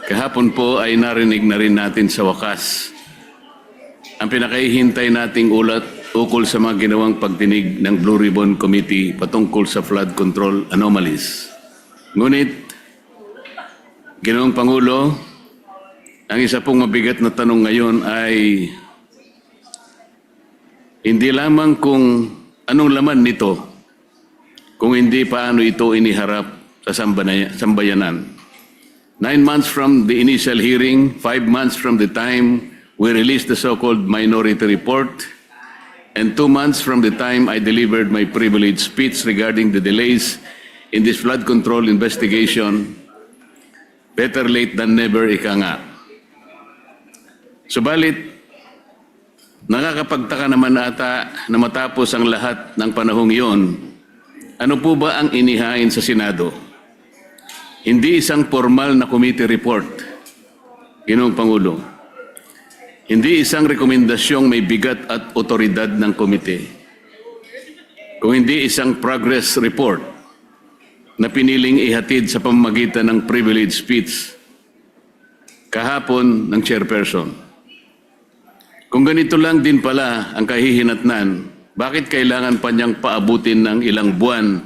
Kahapon po ay narinig na rin natin sa wakas ang pinakahihintay nating ulat ukol sa mga ginawang pagdinig ng Blue Ribbon Committee patungkol sa flood control anomalies. Ngunit, Ginoong Pangulo, ang isa pong mabigat na tanong ngayon ay hindi lamang kung anong laman nito, kung hindi paano ito iniharap sa sambayanan. 9 months from the initial hearing, 5 months from the time we released the so-called minority report, and 2 months from the time I delivered my privileged speech regarding the delays in this flood control investigation, better late than never, ika nga. Subalit, nakakapagtaka naman ata na matapos ang lahat ng panahong iyon, ano po ba ang inihain sa Senado? Hindi isang formal na committee report, Ginoong Pangulo. Hindi isang rekomendasyong may bigat at otoridad ng komite. Kung hindi isang progress report na piniling ihatid sa pamamagitan ng privilege speech kahapon ng chairperson. Kung ganito lang din pala ang kahihinatnan, bakit kailangan pa niyang paabutin ng ilang buwan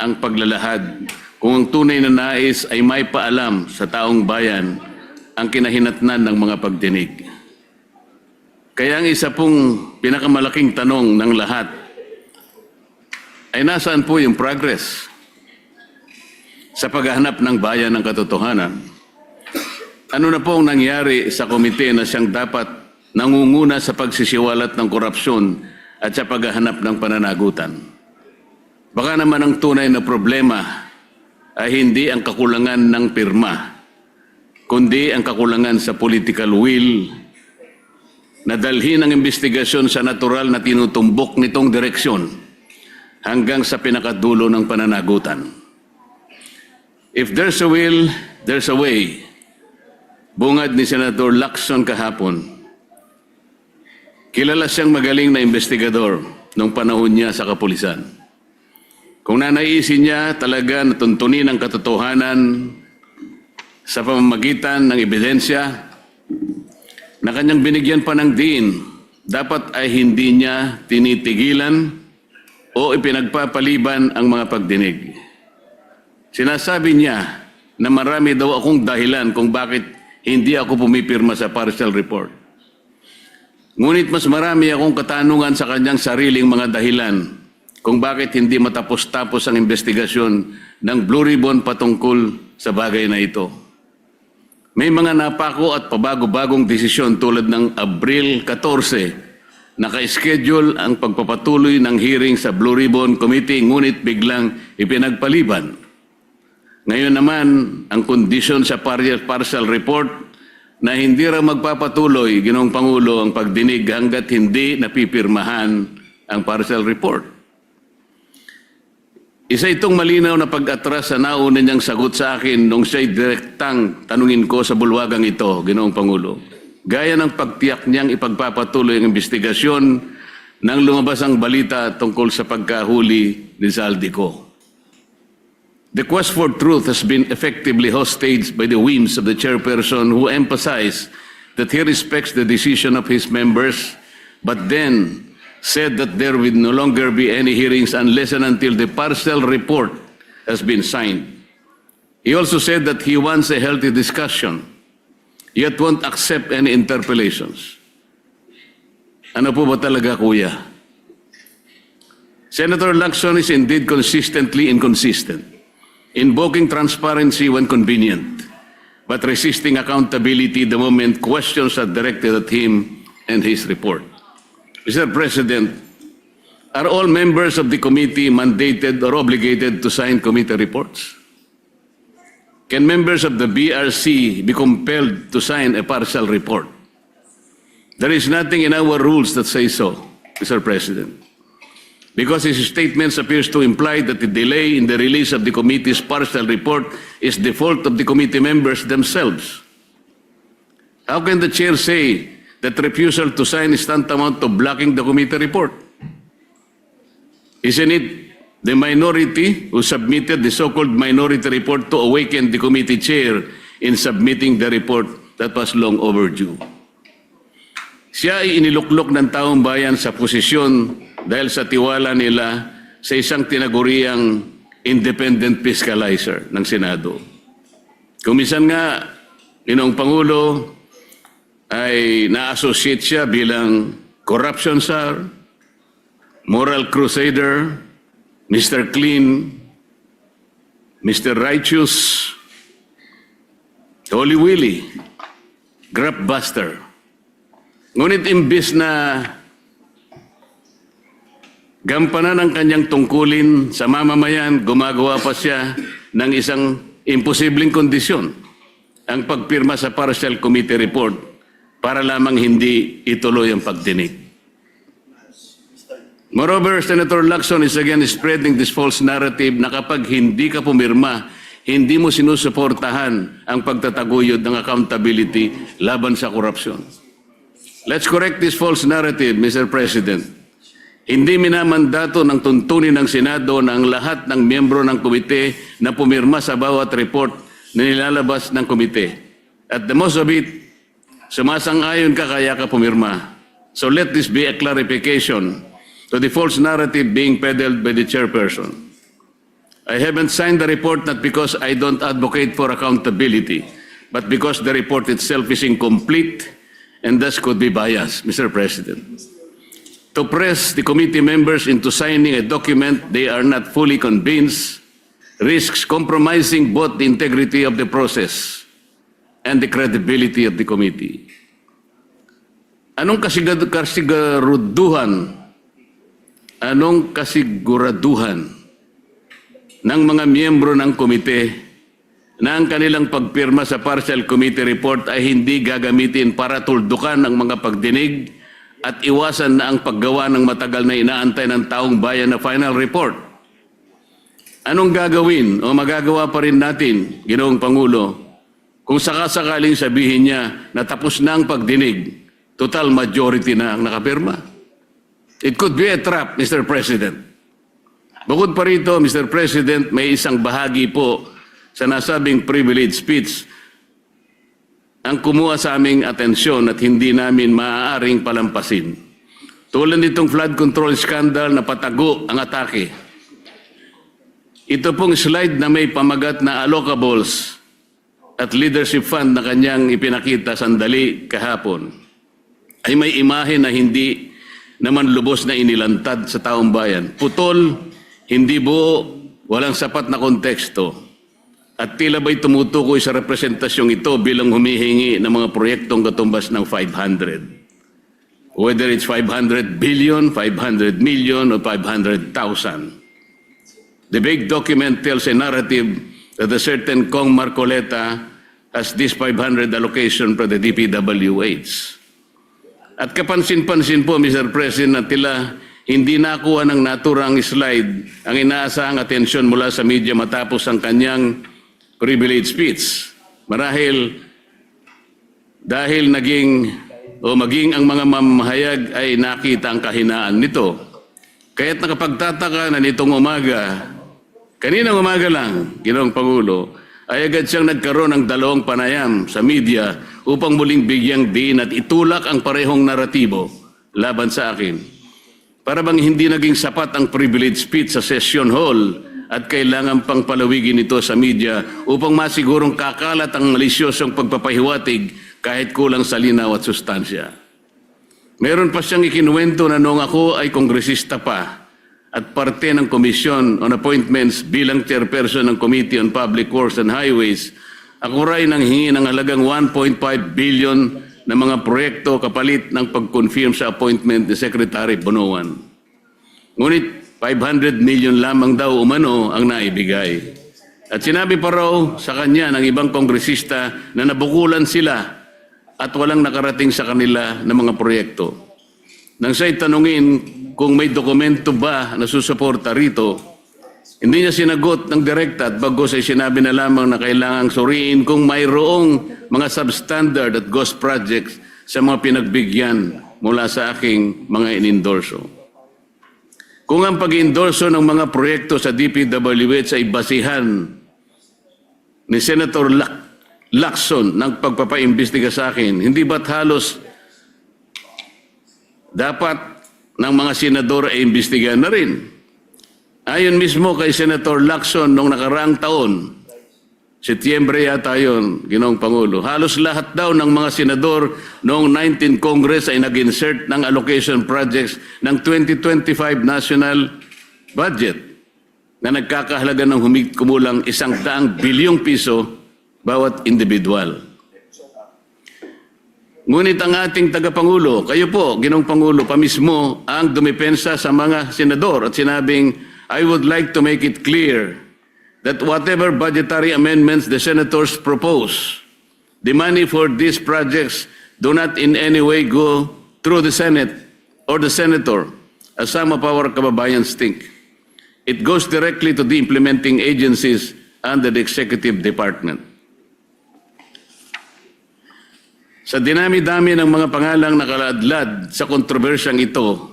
ang paglalahad kung ang tunay na nais ay may paalam sa taong bayan ang kinahinatnan ng mga pagdinig? Kaya ang isa pong pinakamalaking tanong ng lahat ay nasaan po yung progress sa paghahanap ng bayan ng katotohanan? Ano na po ang nangyari sa komite na siyang dapat nangunguna sa pagsisiwalat ng korupsyon at sa paghahanap ng pananagutan? Baka naman ang tunay na problema ay hindi ang kakulangan ng pirma, kundi ang kakulangan sa political will na dalhin ang investigasyon sa natural na tinutumbok nitong direksyon hanggang sa pinakadulo ng pananagutan. If there's a will, there's a way. Bungad ni Senator Lacson kahapon. Kilala siyang magaling na investigador nung panahon niya sa kapulisan. Kung nanaisin niya talaga na tuntunin ang katotohanan sa pamamagitan ng ebidensya na kanyang binigyan pa ng diin, dapat ay hindi niya tinitigilan o ipinagpapaliban ang mga pagdinig. Sinasabi niya na marami daw akong dahilan kung bakit hindi ako pumipirma sa partial report. Ngunit mas marami akong katanungan sa kanyang sariling mga dahilan kung bakit hindi matapos-tapos ang investigasyon ng Blue Ribbon patungkol sa bagay na ito. May mga napako at pabago-bagong desisyon tulad ng Abril 14, naka-schedule ang pagpapatuloy ng hearing sa Blue Ribbon Committee ngunit biglang ipinagpaliban. Ngayon naman, ang kondisyon sa partial report na hindi raw magpapatuloy, Ginoong Pangulo, ang pagdinig hanggat hindi napipirmahan ang partial report. Isa itong malinaw na pag-atras sa nauna niyang sagot sa akin nung siya'y direktang tanungin ko sa bulwagang ito, Ginoong Pangulo. Gaya ng pagtiyak niyang ipagpapatuloy ang investigasyon nang lumabas ang balita tungkol sa pagkahuli ni Zaldico. The quest for truth has been effectively hostaged by the whims of the chairperson who emphasized that he respects the decision of his members, but then said that there will no longer be any hearings unless and until the partial report has been signed. He also said that he wants a healthy discussion, yet won't accept any interpellations. Ano po ba talaga, kuya? Senator Lacson is indeed consistently inconsistent, invoking transparency when convenient, but resisting accountability the moment questions are directed at him and his report. Mr. President, are all members of the committee mandated or obligated to sign committee reports? Can members of the BRC be compelled to sign a partial report? There is nothing in our rules that says so, Mr. President, because his statements appears to imply that the delay in the release of the committee's partial report is the fault of the committee members themselves. How can the chair say that refusal to sign is tantamount to blocking the committee report? Isn't it the minority who submitted the so-called minority report to awaken the committee chair in submitting the report that was long overdue. Siya ay iniluklok ng taong bayan sa posisyon dahil sa tiwala nila sa isang tinaguriang independent fiscalizer ng Senado. Kumisan nga, Ginoong Pangulo, ay na-associate siya bilang corruption czar, moral crusader, Mr. Clean, Mr. Righteous, Holy Willie, Grabbuster. Ngunit imbis na gampanan ang kanyang tungkulin sa mamamayan, gumagawa pa siya ng isang imposibleng kondisyon, ang pagpirma sa partial committee report para lamang hindi ituloy ang pagdinig. Moreover, Senator Lacson is again spreading this false narrative na kapag hindi ka pumirma, hindi mo sinusuportahan ang pagtataguyod ng accountability laban sa korupsyon. Let's correct this false narrative, Mr. President. Hindi minamandato ng tuntunin ng Senado na ang lahat ng miyembro ng komite na pumirma sa bawat report na nilalabas ng komite. At the most of it, sumasang-ayon ka kaya ka pumirma. So let this be a clarification to the false narrative being peddled by the chairperson. I haven't signed the report not because I don't advocate for accountability, but because the report itself is incomplete and thus could be biased, Mr. President. To press the committee members into signing a document they are not fully convinced risks compromising both the integrity of the process and the credibility of the committee. Anong kasiguraduhan ng mga miyembro ng komite na ang kanilang pagpirma sa partial committee report ay hindi gagamitin para tuldukan ang mga pagdinig at iwasan na ang paggawa ng matagal na inaantay ng taong bayan na final report? Anong gagawin o magagawa pa rin natin, Ginoong Pangulo, kung sakasakaling sabihin niya na tapos na ang pagdinig, total majority na ang nakapirma? It could be a trap, Mr. President. Bukod pa rito, Mr. President, may isang bahagi po sa nasabing privilege speech ang kumuha sa aming atensyon at hindi namin maaaring palampasin. Tulad nitong flood control scandal na patago ang atake. Ito pong slide na may pamagat na allocables at leadership fund na kanyang ipinakita sandali kahapon ay may imahe na hindi naman lubos na inilantad sa taong bayan. Putol, hindi buo, walang sapat na konteksto. At tila ba'y tumutukoy sa representasyong ito bilang humihingi ng mga proyektong katumbas ng 500. Whether it's 500 billion, 500 million, or 500,000. The big document tells a narrative that a certain Kong Marcoleta has this 500 allocation for the DPWH. At kapansin-pansin po, Mr. President, na tila hindi nakuha ng naturang slide ang inaasahang atensyon mula sa media matapos ang kanyang privilege speech. Marahil dahil maging ang mga mamahayag ay nakita ang kahinaan nito. Kaya't nakapagtataka na nitong umaga, kaninang umaga lang, Ginoong Pangulo, ay agad siyang nagkaroon ng dalawang panayam sa media upang muling bigyang diin at itulak ang parehong naratibo laban sa akin. Para bang hindi naging sapat ang privilege speech sa session hall at kailangan pang palawigin ito sa media upang masigurong kakalat ang malisyosong pagpapahiwatig kahit kulang sa linaw at sustansya. Meron pa siyang ikinuwento na noong ako ay kongresista pa at parte ng Commission on Appointments bilang chairperson ng Committee on Public Works and Highways, ako rin nang hingi ng halagang 1.5 billion na mga proyekto kapalit ng pag-confirm sa appointment ni Secretary Bonoan. Ngunit 500 million lamang daw umano ang naibigay. At sinabi pa raw sa kanya ng ibang kongresista na nabukulan sila at walang nakarating sa kanila na mga proyekto. Nang siya'y tanungin kung may dokumento ba na susuporta rito, hindi niya sinagot ng direkta at bagos ay sinabi na lamang na kailangang suriin kung mayroong mga substandard at ghost projects sa mga pinagbigyan mula sa aking mga inendorso. Kung ang pag-endorso ng mga proyekto sa DPWH ay basihan ni Senator lakson ng pagpapaimbestiga sa akin? Hindi ba't halos dapat ng mga senador ay imbestigahan na rin? Ayon mismo kay Senator Lacson noong nakaraang taon, Setyembre yata yun, Ginoong Pangulo, halos lahat daw ng mga senador noong 19 Congress ay nag-insert ng allocation projects ng 2025 national budget na nagkakahalaga ng kumulang 100 bilyong piso bawat individual. Ngunit ang ating tagapangulo, kayo po, Ginoong Pangulo, pamismo ang dumipensa sa mga senador at sinabing, I would like to make it clear that whatever budgetary amendments the senators propose, the money for these projects do not in any way go through the Senate or the senator, as some of our kababayans think. It goes directly to the implementing agencies under the executive department. Sa dinami-dami ng mga pangalang nakalaadlad sa kontrobersyang ito,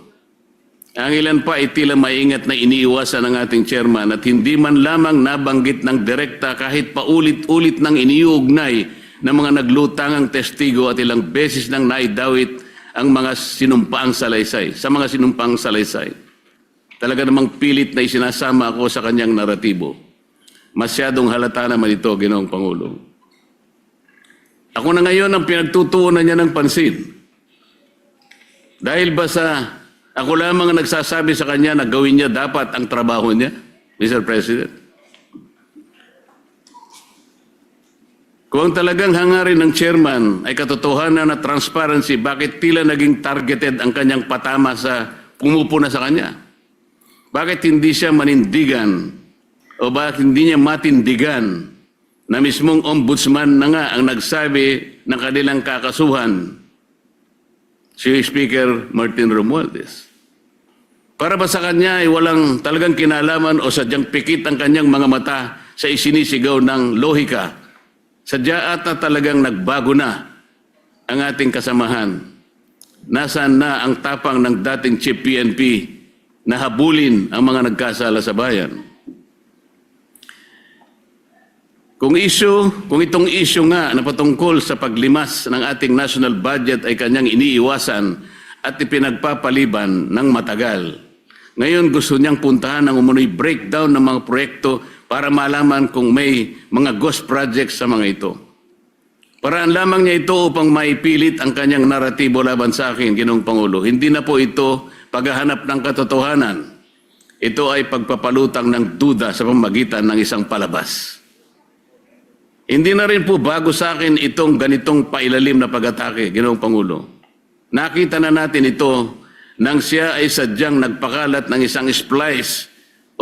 ang ilan pa ay tila maingat na iniiwasan ng ating chairman at hindi man lamang nabanggit ng direkta kahit paulit-ulit nang iniuugnay ng mga naglutangang testigo at ilang beses nang naidawit ang mga sinumpaang salaysay, sa mga sinumpaang salaysay. Talaga namang pilit na isinasama ako sa kanyang naratibo. Masyadong halata naman ito, Ginoong Pangulo. Ako na ngayon ang pinagtutuunan niya ng pansin. Dahil ba sa ako lamang ang nagsasabi sa kanya na gawin niya dapat ang trabaho niya, Mr. President? Kung talagang hangarin ng chairman ay katotohanan na transparency, bakit tila naging targeted ang kanyang patama sa pumupuna sa kanya? Bakit hindi siya manindigan o bakit hindi niya matindigan na mismong ombudsman na nga ang nagsabi ng kanilang kakasuhan, si Speaker Martin Romualdez? Para ba sa kanya ay walang talagang kinalaman o sadyang pikit ang kanyang mga mata sa isinisigaw ng lohika? Sadya ata talagang nagbago na ang ating kasamahan. Nasaan na ang tapang ng dating Chief PNP na habulin ang mga nagkasala sa bayan? Kung itong issue nga na patungkol sa paglimas ng ating national budget ay kanyang iniiwasan at ipinagpapaliban ng matagal, ngayon gusto niyang puntahan ng umunoy breakdown ng mga proyekto para malaman kung may mga ghost projects sa mga ito. Paraan lamang niya ito upang maipilit ang kanyang naratibo laban sa akin, Ginoong Pangulo. Hindi na po ito paghahanap ng katotohanan. Ito ay pagpapalutang ng duda sa pamamagitan ng isang palabas. Hindi na rin po bago sa akin itong ganitong pailalim na pag-atake, Ginoong Pangulo. Nakita na natin ito nang siya ay sadyang nagpakalat ng isang splice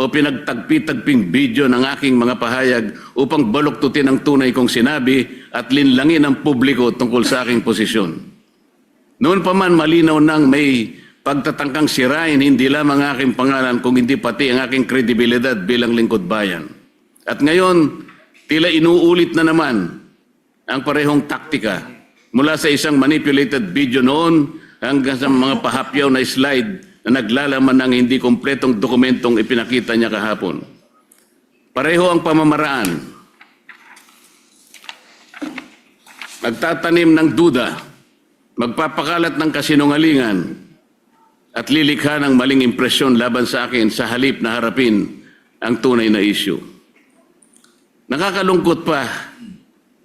o pinagtagpi-tagping video ng aking mga pahayag upang baluktutin ang tunay kong sinabi at linlangin ang publiko tungkol sa aking posisyon. Noon pa man malinaw nang may pagtatangkang sirain hindi lamang aking pangalan kung hindi pati ang aking kredibilidad bilang lingkod bayan. At ngayon, tila inuulit na naman ang parehong taktika mula sa isang manipulated video noon hanggang sa mga pahapyaw na slide na naglalaman ng hindi kompletong dokumentong ipinakita niya kahapon. Pareho ang pamamaraan. Magtatanim ng duda, magpapakalat ng kasinungalingan at lilikha ng maling impresyon laban sa akin sa halip na harapin ang tunay na issue. Nakakalungkot pa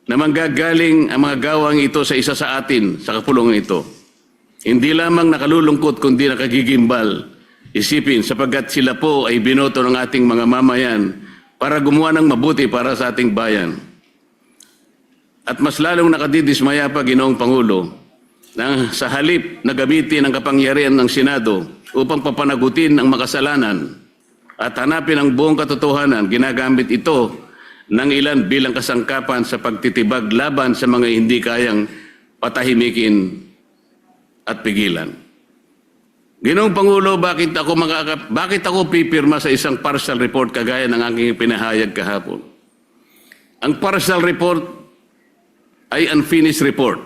na manggagaling ang mga gawang ito sa isa sa atin sa kapulungan ito. Hindi lamang nakalulungkot kundi nakagigimbal isipin sapagkat sila po ay binoto ng ating mga mamayan para gumawa ng mabuti para sa ating bayan. At mas lalong nakadidismaya pa, Ginoong Pangulo, na sa halip na gamitin ang kapangyarihan ng Senado upang papanagutin ang makasalanan at hanapin ang buong katotohanan, ginagamit ito ng ilan bilang kasangkapan sa pagtitibag laban sa mga hindi kayang patahimikin at pigilan. Ginoong Pangulo, bakit ako pipirma sa isang partial report kagaya ng aking pinahayag kahapon? Ang partial report ay unfinished report.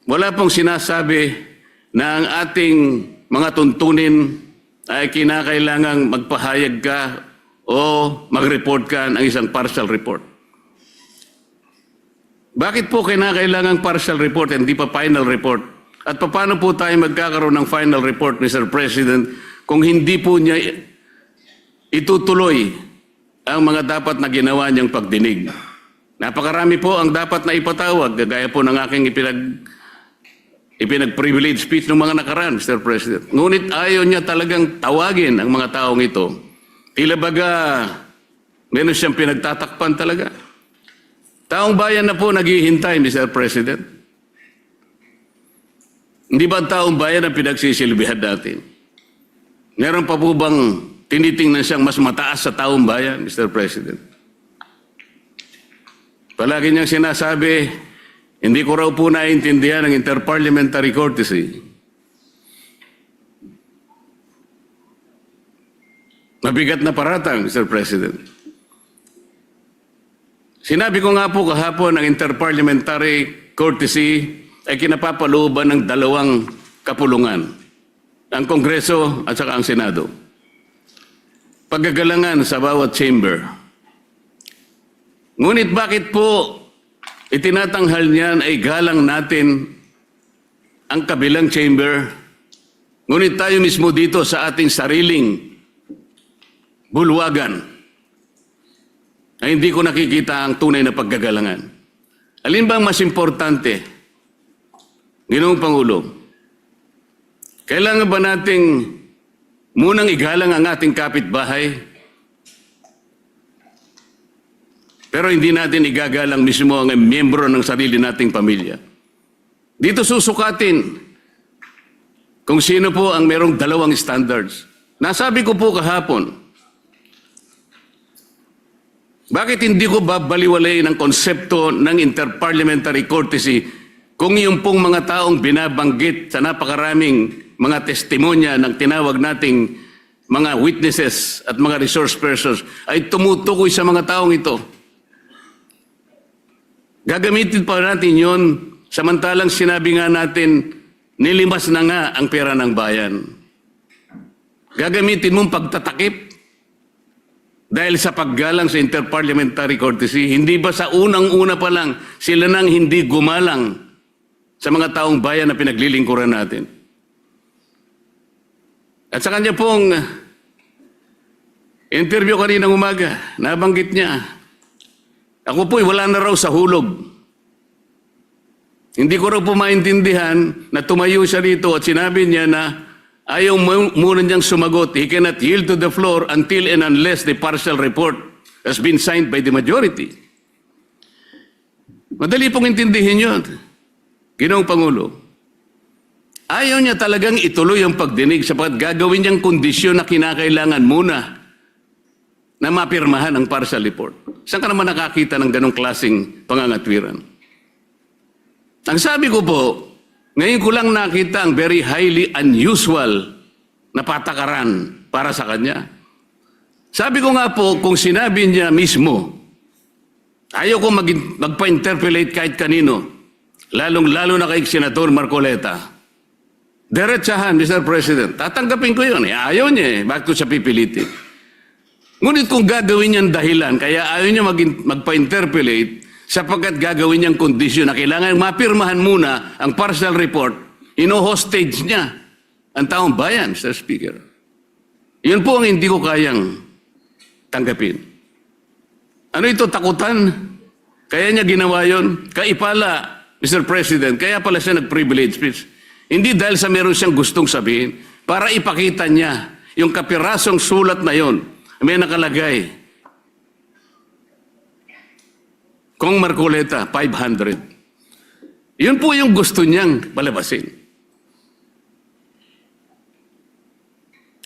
Wala pong sinasabi na ang ating mga tuntunin ay kinakailangang magpahayag ka o mag-report ka ng isang partial report. Bakit po kinakailangang partial report and hindi pa final report? At paano po tayo magkakaroon ng final report, Mr. President, kung hindi po niya itutuloy ang mga dapat na ginawa niyang pagdinig? Napakarami po ang dapat na ipatawag, gaya po ng aking ipinag-privilege speech ng mga nakaraan, Mr. President. Ngunit ayaw niya talagang tawagin ang mga taong ito. Tila baga, meron siyang pinagtatakpan talaga. Taong bayan na po naghihintay, Mr. President. Hindi ba ang taong bayan ang pinagsisilbihan natin? Meron pa po bang tinitingnan siyang mas mataas sa taong bayan, Mr. President? Palagi niyang sinasabi, hindi ko raw po naiintindihan ang interparliamentary courtesy. Mabigat na paratang, Mr. President. Sinabi ko nga po kahapon, ang interparliamentary courtesy ay kinapapalooban ng dalawang kapulungan, ang Kongreso at saka ang Senado. Paggagalangan sa bawat chamber. Ngunit bakit po itinatanghal niyan ay galang natin ang kabilang chamber, ngunit tayo mismo dito sa ating sariling bulwagan ay hindi ko nakikita ang tunay na paggagalangan. Alin bang mas importante, Ginoong Pangulo? Kailangan ba nating munang igalang ang ating kapitbahay, pero hindi natin igagalang mismo ang miyembro ng sarili nating pamilya? Dito susukatin kung sino po ang merong dalawang standards. Nasabi ko po kahapon, bakit hindi ko babaliwalayin ang konsepto ng interparliamentary courtesy kung yung pong mga taong binabanggit sa napakaraming mga testimonya ng tinawag nating mga witnesses at mga resource persons ay tumutukoy sa mga taong ito? Gagamitin pa natin yon samantalang sinabi nga natin nilimas na nga ang pera ng bayan. Gagamitin mong pagtatakip dahil sa paggalang sa interparliamentary courtesy. Hindi ba sa unang-una pa lang sila nang hindi gumalang sa mga taong bayan na pinaglilingkuran natin? At sa kanya pong interview kaninang umaga, nabanggit niya, ako po'y wala na raw sa hulog. Hindi ko raw po maintindihan na tumayo siya dito at sinabi niya na ayaw muna niyang sumagot. He cannot yield to the floor until and unless the partial report has been signed by the majority. Madali pong intindihin yun, Ginoong Pangulo. Ayaw niya talagang ituloy ang pagdinig sapagkat gagawin niyang kondisyon na kinakailangan muna na mapirmahan ang partial report. Saan ka naman nakakita ng ganong klaseng pangangatwiran? Ang sabi ko po, ngayon ko lang nakita ang very highly unusual na patakaran para sa kanya. Sabi ko nga po, kung sinabi niya mismo, ayaw ko magpa-interpolate kahit kanino, lalong-lalo na kay Senator Marcoleta. Diretsahan, Mr. President, tatanggapin ko yun. Ayaw niya bakit ko siya pipilitin? Ngunit kung gagawin niyang dahilan, kaya ayaw niya magpa-interpolate, sapagkat gagawin niyang kondisyon na kailangan mapirmahan muna ang partial report, ino-hostage niya ang taong bayan, Mr. Speaker. Yun po ang hindi ko kayang tanggapin. Ano ito, takutan? Kaya niya ginawa yun? Kaipala, Mr. President, kaya pala siya nag-privilege speech. Hindi dahil sa meron siyang gustong sabihin, para ipakita niya yung kapirasong sulat na yun. May nakalagay, Kong Marcoleta, 500. Yun po yung gusto niyang palabasin.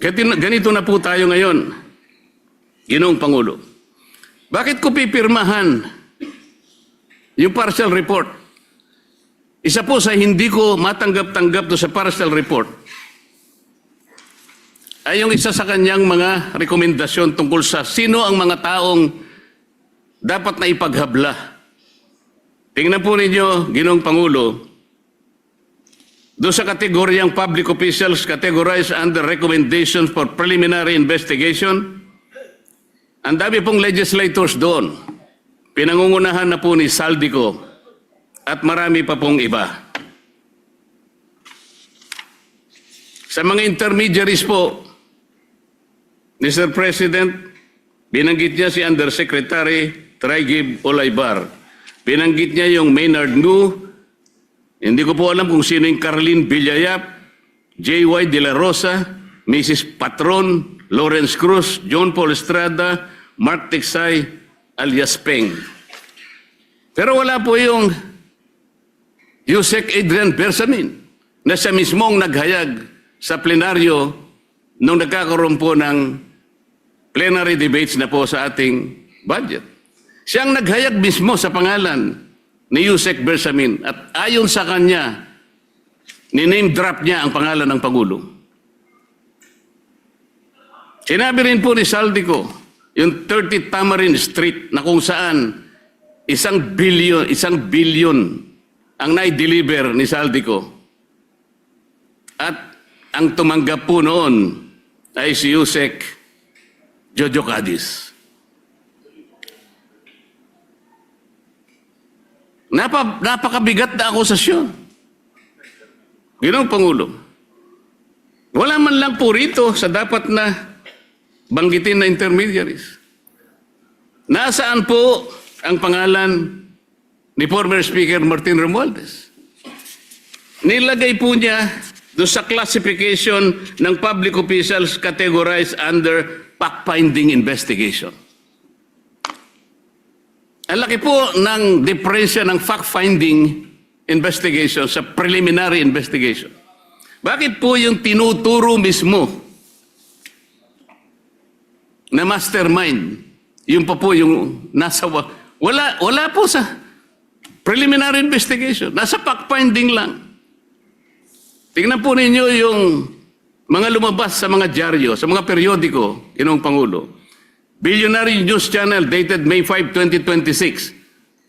Ganito na po tayo ngayon, Ginoong Pangulo. Bakit ko pipirmahan yung partial report? Isa po sa hindi ko matanggap-tanggap do sa partial report ay yung isa sa kanyang mga rekomendasyon tungkol sa sino ang mga taong dapat na ipaghabla. Tingnan po ninyo, Ginoong Pangulo, doon sa kategoryang public officials categorized under recommendations for preliminary investigation, ang dami pong legislators doon. Pinangungunahan na po ni Saldico, At marami pa pong iba. Sa mga intermediaries po, Mr. President, binanggit niya si Undersecretary Traigib Olaybar. Binanggit niya yung Maynard Ngu. Hindi ko po alam kung sino yung Carlin Villayap, J.Y. De La Rosa, Mrs. Patron, Lawrence Cruz, John Paul Estrada, Mark Tiksay, alias Peng. Pero wala po yung Yusek Adrian Bersamin na siya mismong naghayag sa plenaryo nung nagkakaroon po ng plenary debates na po sa ating budget. Siyang naghayag mismo sa pangalan ni Yusek Bersamin at ayon sa kanya, ni-name drop niya ang pangalan ng Pangulo. Sinabi rin po ni Saldico, yung 30 Tamarind Street na kung saan 1 billion ang nai-deliver ni Saldico. At ang tumanggap po noon ay si Yusek Jojo Cadiz. Napakabigat na akusasyon. Ginoong Pangulo, wala man lang po rito sa dapat na banggitin na intermediaries. Nasaan po ang pangalan ni former Speaker Martin Romualdez? Nilagay po niya doon sa classification ng public officials categorized under fact-finding investigation. Ang laki po ng diferensya ng fact-finding investigation sa preliminary investigation. Bakit po yung tinuturo mismo na mastermind, yung pa po yung nasa... Wala po sa preliminary investigation. Nasa fact-finding lang. Tingnan po ninyo yung mga lumabas sa mga dyaryo, sa mga periodiko, Ginoong Pangulo. Billionaire News Channel dated May 5, 2026.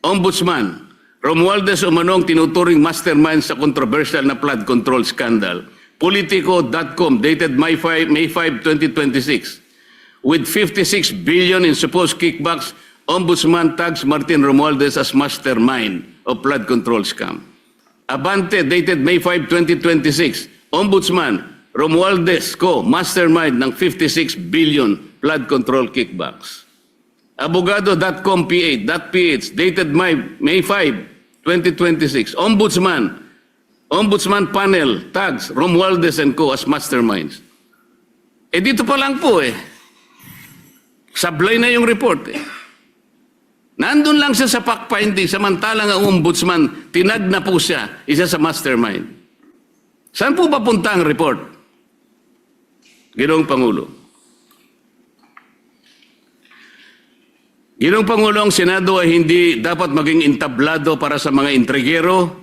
Ombudsman, Romualdez umanong tinuturing mastermind sa controversial na flood control scandal. Politico.com dated May 5, 2026. With 56 billion in supposed kickbacks, Ombudsman tags Martin Romualdez as mastermind of flood control scam. Abante dated May 5, 2026. Ombudsman, Romualdez Co. mastermind ng 56 billion flood control kickbacks. Abogado.com PH dated May 5, 2026. Ombudsman panel tags Romualdez and Co. as masterminds. Dito pa lang po sablay na yung report Nandun lang siya sa fact-finding, samantalang ang ombudsman, tinag na po siya, isa sa mastermind. Saan po ba punta ang report? Ginoong Pangulo. Ginoong Pangulo, ang Senado ay hindi dapat maging entablado para sa mga intrigero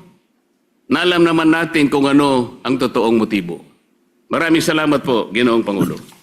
na alam naman natin kung ano ang totoong motibo. Maraming salamat po, Ginoong Pangulo.